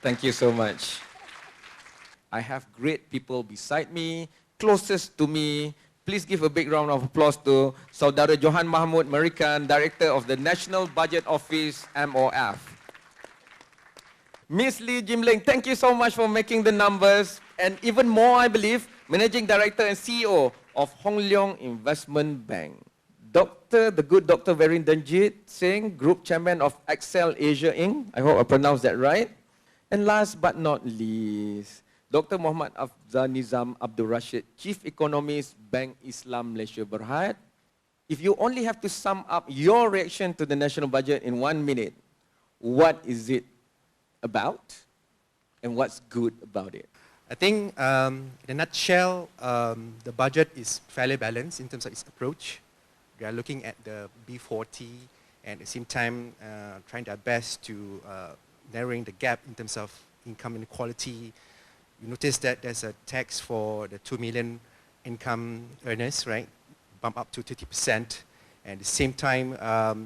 Thank you so much. I have great people beside me, closest to me. Please give a big round of applause to Saudara Johan Mahmud Merican, Director of the National Budget Office, MOF. Miss Lee Jim-Ling, thank you so much for making the numbers, and even more, I believe, Managing Director and CEO of Hong Leong Investment Bank. The good Dr. Verindanjit Singh, Group Chairman of Excel Asia Inc. I hope I pronounced that right. And last but not least, Dr. Muhammad Afzal Nizam Abdul Rashid, Chief Economist, Bank Islam Malaysia Berhad. If you only have to sum up your reaction to the national budget in 1 minute, what is it about and what's good about it? I think in a nutshell, the budget is fairly balanced in terms of its approach. We are looking at the B40 and at the same time trying our best to narrowing the gap in terms of income inequality. You notice that there's a tax for the 2 million income earners, right? Bump up to 30%. And at the same time,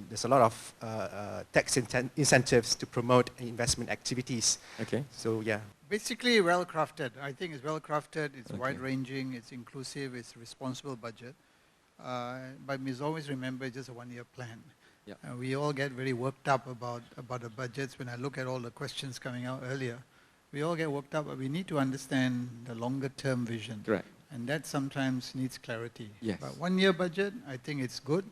there's a lot of tax incentives to promote investment activities. Okay. So yeah. Basically well crafted. I think it's well crafted, it's wide ranging, it's inclusive, it's a responsible budget. But we always remember it's just a 1-year plan. Yeah. We all get very worked up about the budgets. When I look at all the questions coming out earlier, we all get worked up, but we need to understand the longer term vision. Right. And that sometimes needs clarity. Yes. But 1-year budget, I think it's good.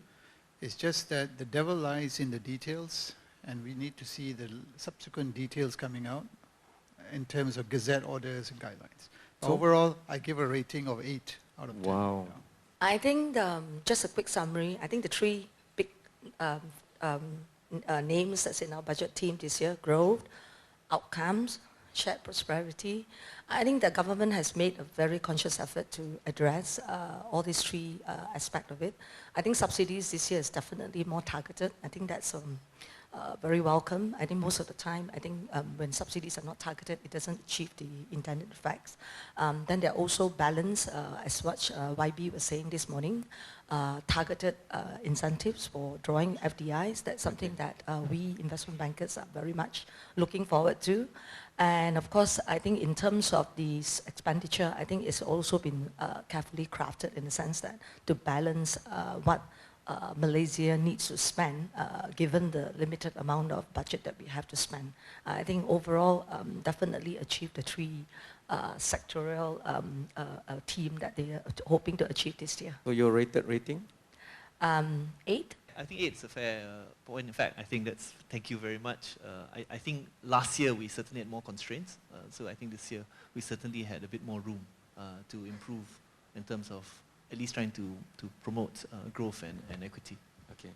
It's just that the devil lies in the details, and we need to see the subsequent details coming out in terms of gazette orders and guidelines. So overall, I give a rating of 8 out of 10. Wow. I think just a quick summary. I think the 3 big names that's in our budget team this year: growth, outcomes, shared prosperity. I think the government has made a very conscious effort to address all these 3 aspects of it. I think subsidies this year is definitely more targeted. I think that's very welcome. I think most of the time, I think when subsidies are not targeted, it doesn't achieve the intended effects. Then they're also balanced, as what YB was saying this morning, targeted incentives for drawing FDIs. That's something that we investment bankers are very much looking forward to. And of course, I think in terms of the expenditure, I think it's also been carefully crafted in the sense that to balance what Malaysia needs to spend, given the limited amount of budget that we have to spend. I think overall, definitely achieve the 3 sectorial team that they are hoping to achieve this year. So your rating? 8. I think 8 is a fair point. In fact, I think that's, thank you very much. I think last year we certainly had more constraints. So I think this year we certainly had a bit more room to improve in terms of at least trying to promote growth and equity. Okay.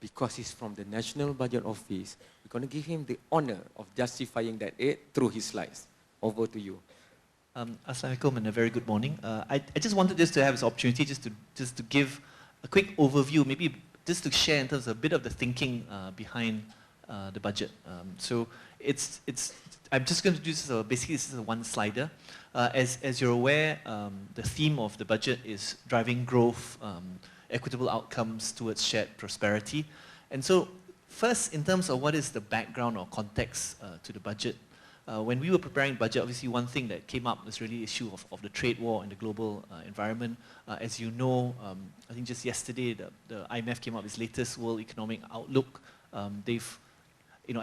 Because he's from the National Budget Office, we're going to give him the honor of justifying that 8 through his slides. Over to you. Assalamualaikum and a very good morning. I just wanted to have this opportunity just to give a quick overview, maybe just to share in terms of a bit of the thinking behind the budget. So I'm just going to do this, basically this is a 1-slider. As you're aware, the theme of the budget is driving growth, equitable outcomes towards shared prosperity. And so first, in terms of what is the background or context to the budget, when we were preparing budget, obviously one thing that came up was really the issue of the trade war and the global environment. As you know, I think just yesterday the IMF came up with its latest World Economic Outlook. I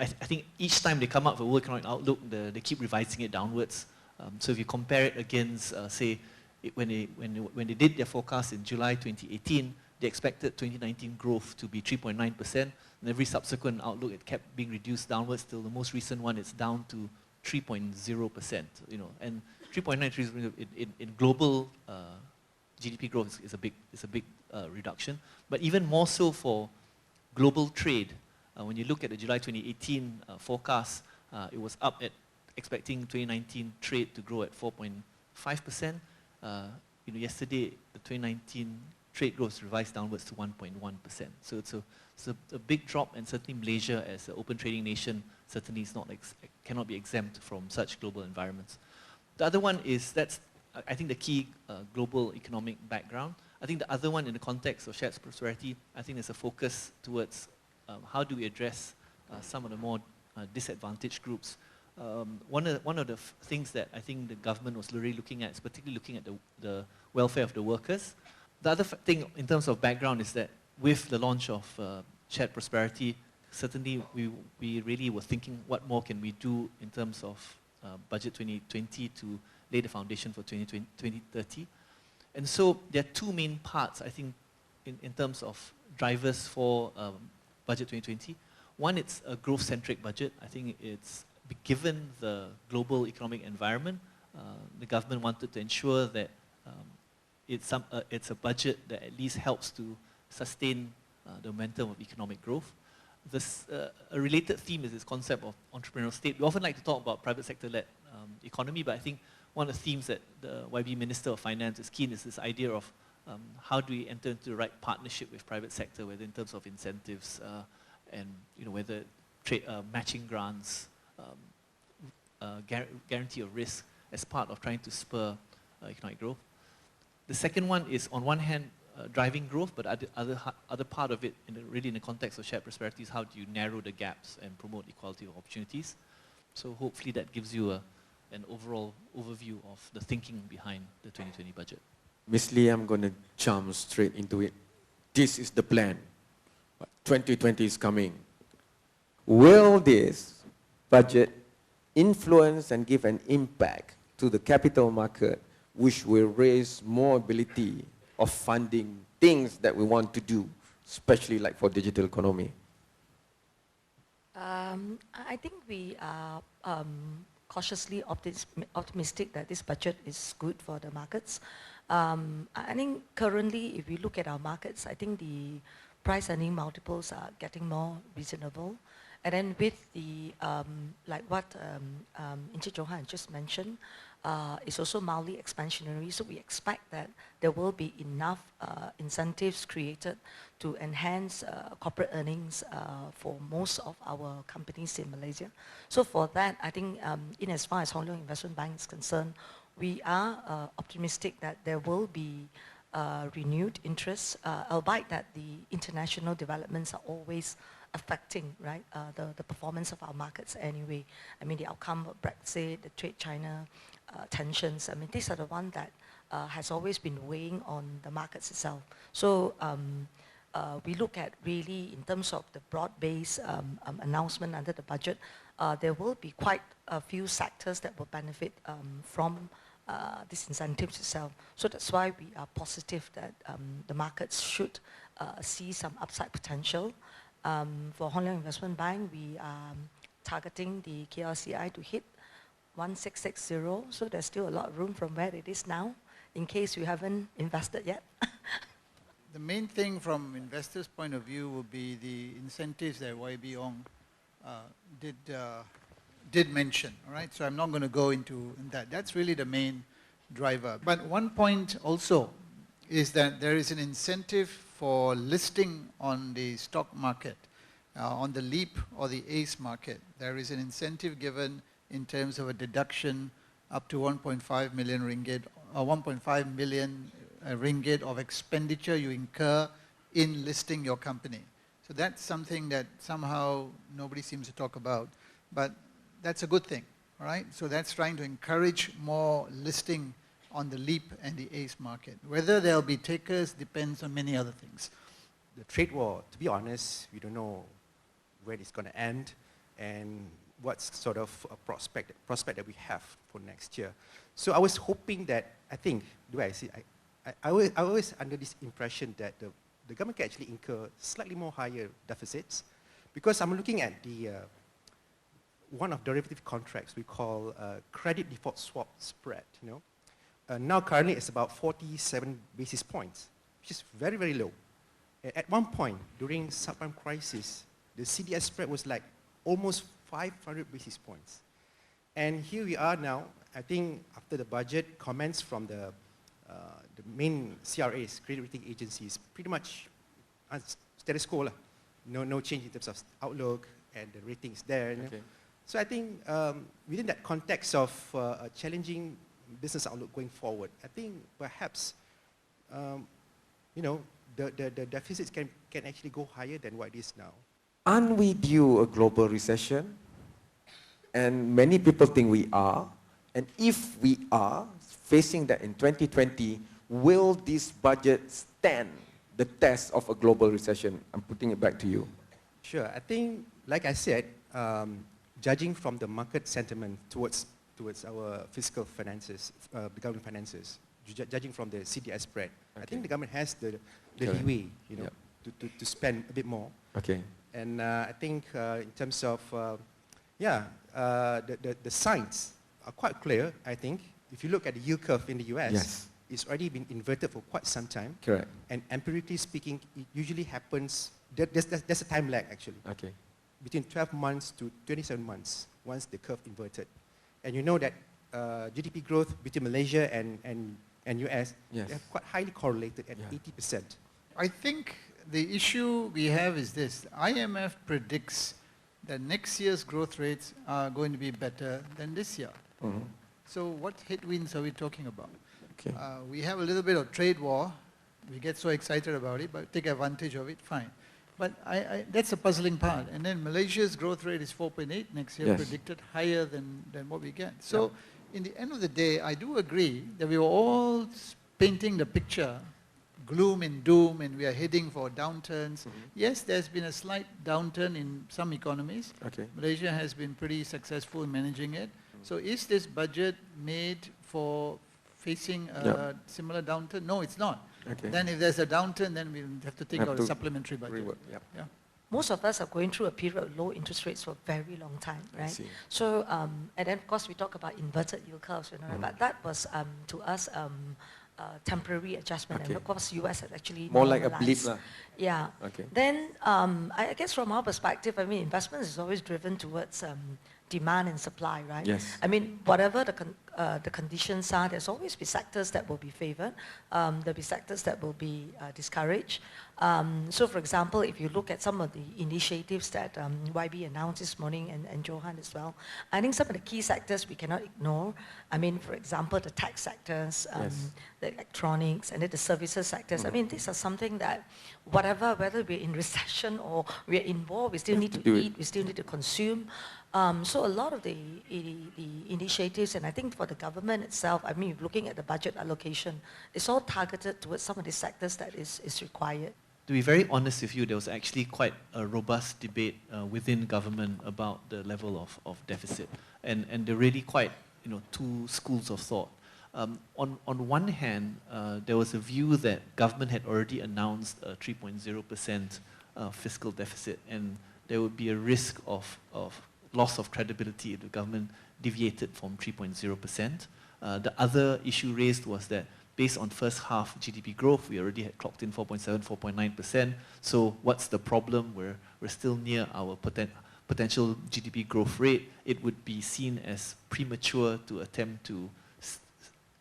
think each time they come up with a World Economic Outlook, they keep revising it downwards. So if you compare it against, say, when they did their forecast in July 2018, they expected 2019 growth to be 3.9%. And every subsequent outlook, it kept being reduced downwards till the most recent one, it's down to 3.0%. And 3.9 in global GDP growth is a big reduction. But even more so for global trade, when you look at the July 2018 forecast, it was up at expecting 2019 trade to grow at 4.5%. Yesterday, the 2019 trade growth revised downwards to 1.1%. So it's a big drop, and certainly Malaysia, as an open trading nation, certainly cannot be exempt from such global environments. The other one is, I think, the key global economic background. I think the other one, in the context of shared prosperity, I think there's a focus towards how do we address some of the more disadvantaged groups. one of the things that I think the government was really looking at is particularly looking at the welfare of the workers. The other thing in terms of background is that with the launch of shared prosperity, certainly we really were thinking what more can we do in terms of budget 2020 to lay the foundation for 2030. And so there are two main parts, I think, in terms of drivers for budget 2020. One, it's a growth-centric budget. I think it's given the global economic environment, the government wanted to ensure that it's a budget that at least helps to sustain the momentum of economic growth. A related theme is this concept of entrepreneurial state. We often like to talk about private sector-led economy, but I think one of the themes that the YB Minister of Finance is keen is this idea of how do we enter into the right partnership with private sector, whether in terms of incentives and whether matching grants, guarantee of risk as part of trying to spur economic growth. The second one is, on one hand, driving growth, but other part of it, really in the context of shared prosperity, is how do you narrow the gaps and promote equality of opportunities. So hopefully that gives you an overall overview of the thinking behind the 2020 budget. Miss Lee, I'm going to jump straight into it. This is the plan. 2020 is coming. Will this budget influence and give an impact to the capital market, which will raise more ability of funding things that we want to do, especially like for digital economy? I think we are cautiously optimistic that this budget is good for the markets. I think currently, if we look at our markets, I think the price earning multiples are getting more reasonable. And then with the, like what Encik Johan just mentioned, it's also mildly expansionary, so we expect that there will be enough incentives created to enhance corporate earnings for most of our companies in Malaysia. So for that, I think in as far as Hong Leong Investment Bank is concerned, we are optimistic that there will be renewed interest, albeit that the international developments are always affecting, right, the performance of our markets anyway. I mean, the outcome of Brexit, the trade-China tensions, I mean, these are the ones that has always been weighing on the markets itself. So we look at really in terms of the broad-based announcement under the budget, there will be quite a few sectors that will benefit from these incentives itself. So that's why we are positive that the markets should see some upside potential. For Hong Leong Investment Bank, we are targeting the KLCI to hit 1660, so there's still a lot of room from where it is now, in case you haven't invested yet. The main thing from investors' point of view would be the incentives that YB Ong did mention, all right? So I'm not going to go into that. That's really the main driver. But one point also is that there is an incentive for listing on the stock market, on the LEAP or the ACE market. There is an incentive given in terms of a deduction up to 1.5 million ringgit, or 1.5 million ringgit of expenditure you incur in listing your company. So that's something that somehow nobody seems to talk about, but that's a good thing, all right? So that's trying to encourage more listing on the LEAP and the ACE market. Whether there'll be takers depends on many other things. The trade war, to be honest, we don't know when it's going to end and what sort of a prospect that we have for next year. So I was hoping that, I think, the way I see it, I always under this impression that the government can actually incur slightly more higher deficits, because I'm looking at the one of derivative contracts we call credit default swap spread, you know. Now currently it's about 47 basis points, which is very, very low. At one point during subprime crisis, the CDS spread was like almost 500 basis points. And here we are now, I think after the budget, comments from the main CRAs, credit rating agencies, pretty much status quo. No change in terms of outlook, and the ratings there. Okay. You know? So I think within that context of a challenging business outlook going forward, I think perhaps you know, the deficits can actually go higher than what it is now. Aren't we due a global recession? And many people think we are. And if we are facing that in 2020, will this budget stand the test of a global recession? I'm putting it back to you. Sure. I think, like I said, judging from the market sentiment towards our fiscal finances, the government finances, judging from the CDS spread, I think the government has the leeway, you know, to spend a bit more. Okay. And I think in terms of, the signs are quite clear, I think. If you look at the yield curve in the US, Yes. it's already been inverted for quite some time. Correct. And empirically speaking, it usually happens, there's a time lag actually, Okay. between 12 months to 27 months once the curve inverted. And you know that GDP growth between Malaysia and US, Yes. they're quite highly correlated at 80%. I think the issue we have is this. IMF predicts that next year's growth rates are going to be better than this year. Mhm. So what headwinds are we talking about? Okay. We have a little bit of trade war. We get so excited about it, but take advantage of it, fine. But that's a puzzling part. And then Malaysia's growth rate is 4.8 next year, Yes. predicted higher than what we get. So in the end of the day, I do agree that we were all painting the picture, gloom and doom, and we are heading for downturns. Yes, there's been a slight downturn in some economies. Okay. Malaysia has been pretty successful in managing it. So is this budget made for facing a similar downturn? No, it's not. Okay. Then if there's a downturn, then we'll have to think Have of to a supplementary budget. rework, yep. Yeah. Most of us are going through a period of low interest rates for a very long time, I right? see. So, and then of course we talk about inverted yield curves, you know, but that was to us temporary adjustment, Okay. and of course US has actually More like a blip normalized. lah. Yeah. Okay. Then I guess from our perspective, I mean, investment is always driven towards demand and supply, right? Yes. I mean, whatever the conditions are, there's always be sectors that will be favored. There'll be sectors that will be discouraged. So for example, if you look at some of the initiatives that YB announced this morning and Johan as well, I think some of the key sectors we cannot ignore. I mean, for example, the tech sectors, Yes. the electronics, and then the services sectors. I mean, these are something that whether we're in recession or we're in war, we still need to do it. eat, we still need to consume. So a lot of the initiatives, and I think for the government itself, I mean, looking at the budget allocation, it's all targeted towards some of the sectors that is required. To be very honest with you, there was actually quite a robust debate within government about the level of deficit. And there are really quite, you know, two schools of thought. On one hand, there was a view that government had already announced a 3.0% fiscal deficit, and there would be a risk of loss of credibility if the government deviated from 3.0%. The other issue raised was that based on first half GDP growth, we already had clocked in 4.7, 4.9%. So what's the problem? We're still near our potential GDP growth rate. It would be seen as premature to attempt to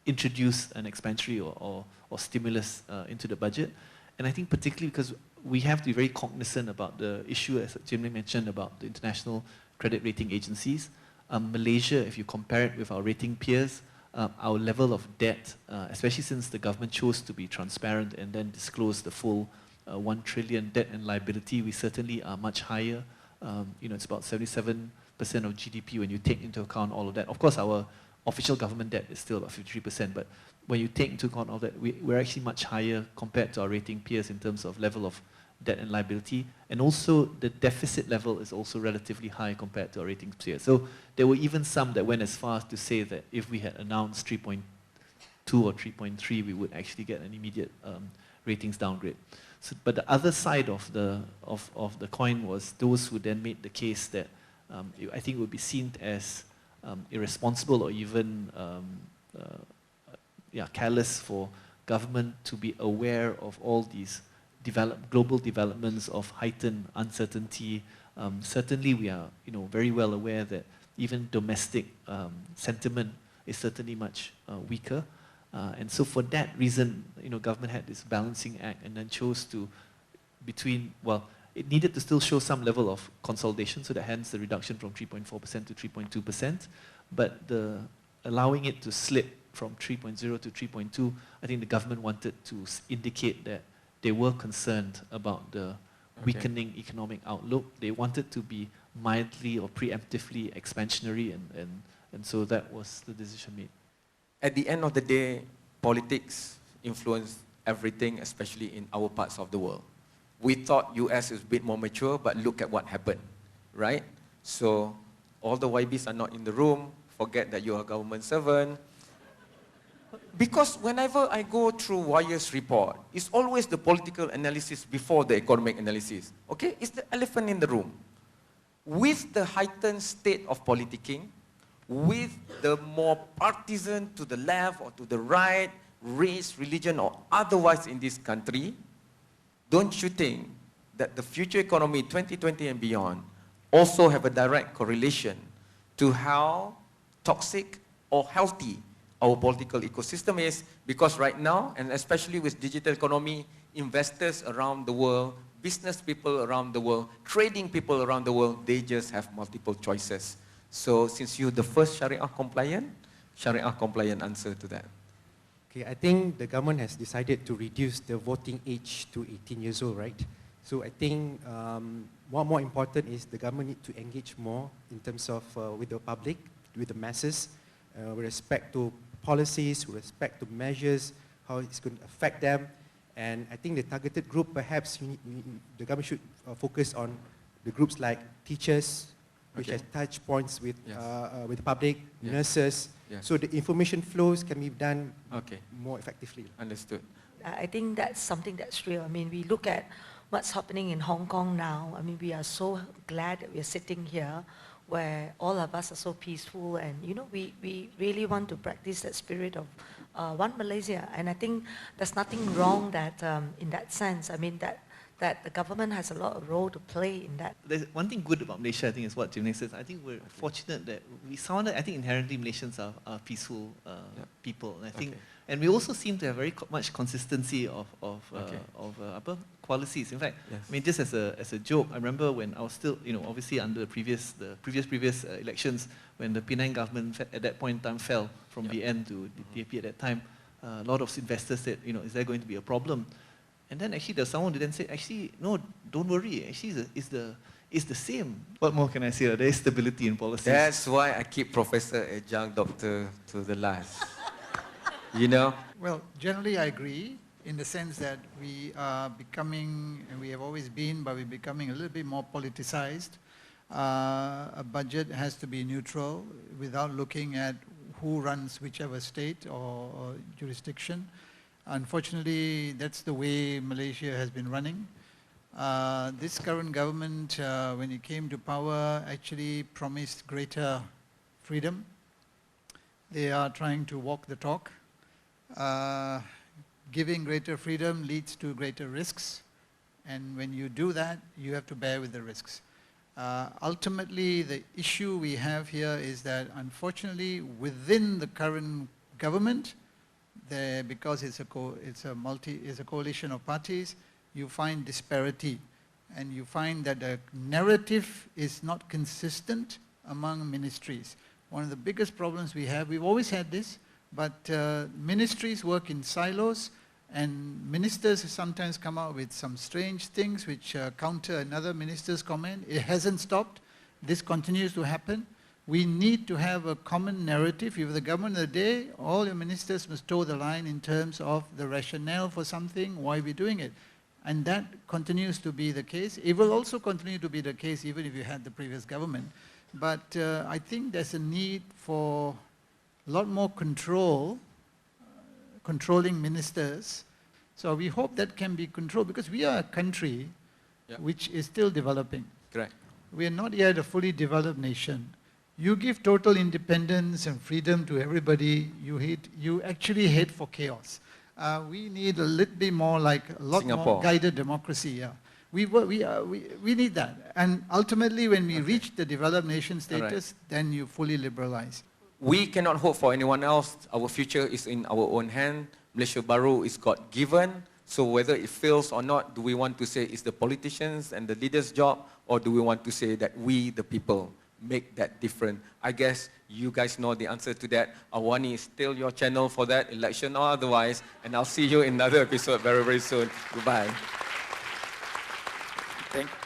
introduce an expansionary or stimulus into the budget. And I think particularly because we have to be very cognizant about the issue, as Jim Lee mentioned, about the international credit rating agencies. Malaysia, if you compare it with our rating peers, our level of debt, especially since the government chose to be transparent and then disclose the full 1 trillion debt and liability, we certainly are much higher. You know, it's about 77% of GDP when you take into account all of that. Of course, our official government debt is still about 53%, but when you take into account all that, we're actually much higher compared to our rating peers in terms of level of debt and liability, and also the deficit level is also relatively high compared to our ratings peers. So there were even some that went as far as to say that if we had announced 3.2 or 3.3, we would actually get an immediate ratings downgrade. So, but the other side of the coin was those who then made the case that I think it would be seen as irresponsible or even careless for government to be aware of all these global developments of heightened uncertainty. Certainly we are, you know, very well aware that even domestic sentiment is certainly much weaker. And so for that reason, you know, government had this balancing act and then chose to it needed to still show some level of consolidation, so that hence the reduction from 3.4% to 3.2%, but allowing it to slip from 3.0 to 3.2, I think the government wanted to indicate that they were concerned about the weakening economic outlook. They wanted to be mildly or preemptively expansionary, and so that was the decision made. At the end of the day, politics influence everything, especially in our parts of the world. We thought US is a bit more mature, but look at what happened, right? So all the YBs are not in the room, forget that you're a government servant. Because whenever I go through Wire's report, it's always the political analysis before the economic analysis. Okay, it's the elephant in the room. With the heightened state of politicking, with the more partisan to the left or to the right, race, religion, or otherwise in this country, don't you think that the future economy 2020 and beyond also have a direct correlation to how toxic or healthy our political ecosystem is? Because right now, and especially with digital economy, investors around the world, business people around the world, trading people around the world, they just have multiple choices. So since you're the first Sharia compliant answer to that. Okay, I think the government has decided to reduce the voting age to 18 years old, right? So I think what more important is the government need to engage more in terms of with the public, with the masses, with respect to policies, with respect to measures, how it's going to affect them. And I think the targeted group, perhaps the government should focus on the groups like teachers, which has touch points with the public, nurses, so the information flows can be done more effectively. Understood. I think that's something that's real. I mean, we look at what's happening in Hong Kong now. I mean, we are so glad that we are sitting here where all of us are so peaceful, and you know, we really want to practice that spirit of one Malaysia. And I think there's nothing wrong that in that sense. I mean, that the government has a lot of role to play in that. There's one thing good about Malaysia, I think, is what Jim says. I think we're fortunate that I think inherently Malaysians are peaceful people. And I think, and we also seem to have very much consistency of policies. In fact, I mean, just as a joke, I remember when I was still, you know, obviously under the previous elections, when the Penang government at that point in time fell from BN to the DAP at that time, a lot of investors said, you know, is there going to be a problem? And then actually there's someone who then said, actually, no, don't worry, actually it's the same. What more can I say? There is stability in policies. That's why I keep Professor Adjunct Doctor to the last. You know? Well, generally I agree in the sense that we are becoming, and we have always been, but we're becoming a little bit more politicized. A budget has to be neutral without looking at who runs whichever state or jurisdiction. Unfortunately, that's the way Malaysia has been running. This current government, when it came to power, actually promised greater freedom. They are trying to walk the talk. Giving greater freedom leads to greater risks. And when you do that, you have to bear with the risks. Ultimately, the issue we have here is that, unfortunately, within the current government, because it's a coalition of parties, you find disparity, and you find that the narrative is not consistent among ministries. One of the biggest problems we have, we've always had this, but ministries work in silos, and ministers sometimes come out with some strange things which counter another minister's comment. It hasn't stopped. This continues to happen. We need to have a common narrative. If the government of the day, all your ministers must toe the line in terms of the rationale for something, why we're doing it. And that continues to be the case. It will also continue to be the case even if you had the previous government. But I think there's a need for a lot more control, controlling ministers. So we hope that can be controlled, because we are a country which is still developing. Correct. We are not yet a fully developed nation. You give total independence and freedom to everybody, you actually head for chaos. We need a little bit more, like a lot Singapore. more guided democracy. We need that. And ultimately, when we reach the developed nation status, then you fully liberalize. We cannot hope for anyone else. Our future is in our own hand. Malaysia Baru is God-given. So whether it fails or not, do we want to say it's the politicians and the leaders' job, or do we want to say that we, the people, make that different? I guess you guys know the answer to that. AWANI is still your channel for that, election or otherwise, and I'll see you in another episode very, very soon. Goodbye. Thank you.